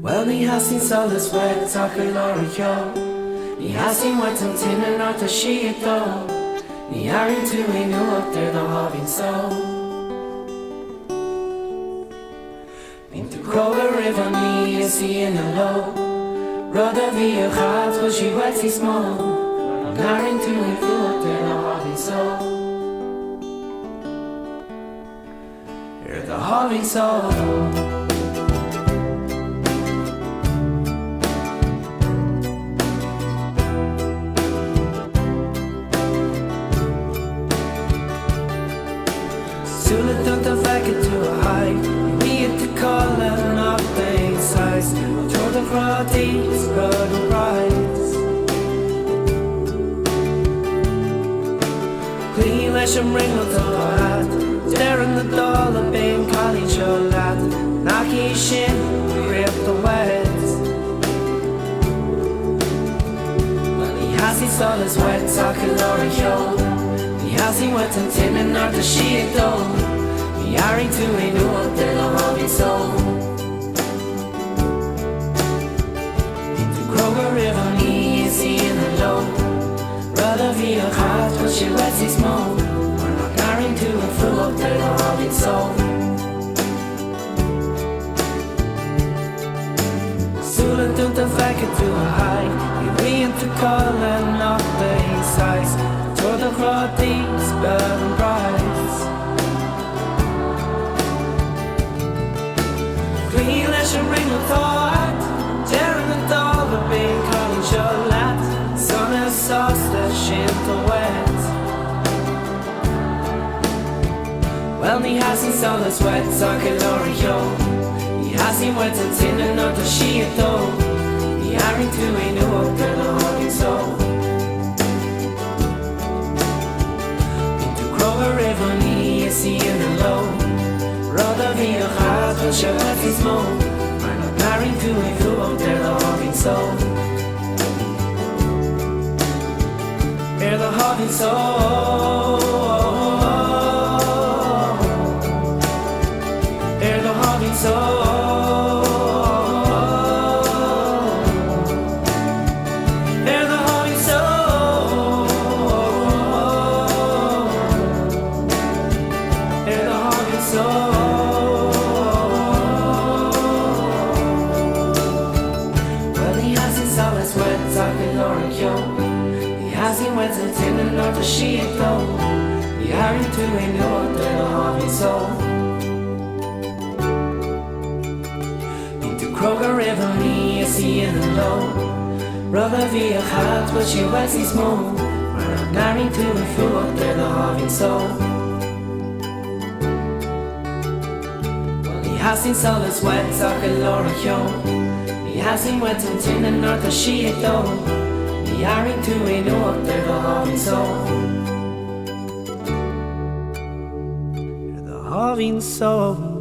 Well, ní hasín solas uait ach leagan cheo. Ní hasín uait an tine nuair siadó. Ní áiríonn tú é nuacht do sháimhín so. Bíonn tú cróga roimh an níos ina lo. Rud a bhíodh chat bhfuil sí uait smó. Ní áiríonn tú é fhuacht do sháimhín so. Do sháimhín so. Súile dúnta bheice tú a haid, bhíodh de colla nach daon sais, túir de chrádaíos rud an brais. Clí leis an ringleat a hat, dearan na dála ben cailín seo leat, nach í sin riamh do uait. Ní hasín solas uait ach leagan cheo. Ní hasín uait an tine nuair siadó. Ní áiríonn tú é nuacht do sháimhín so. Bíonn tú cróga roimh an níos ina lo. Rud a bhíodh chat bhfuil sí uait smó. Mar nach áiríonn tú é fhuacht do sháimhín so. Súile dúnta bheice tú a haid, bhíonn tú colla nach daon sais, túir de chrádaíos rud an brais. Clí leis an ringleat a hat, dearan na dála ben cailín seo leat, sanna sásta sin do uait. Well, ní hasín solas uait ach leagan cheo. Ní hasín uait an tine nuair siadó. Ní áiríonn tú é nuacht do sháimhín so. Bíonn tú cróga roimh an níos ina lo. Rud a bhíodh chat bhfuil sí uait smó. Mar nach áiríonn tú é fhuacht do sháimhín so. Do sháimhín so. Do sháimhín so. Siadó, ní áiríonn tú é nuacht do sháimhín so. Bíonn tú cróga roimh an níos ina lo. Rud a bhíodh chat bhfuil sí uait smó. Mar nach áiríonn tú é fhuacht do sháimhín so. Ní hasín solas uait ach leagan cheo. Ní hasín uait an tine nuair siadó. Ní áiríonn tú é nuacht do sháimhín so. Do sháimhín so.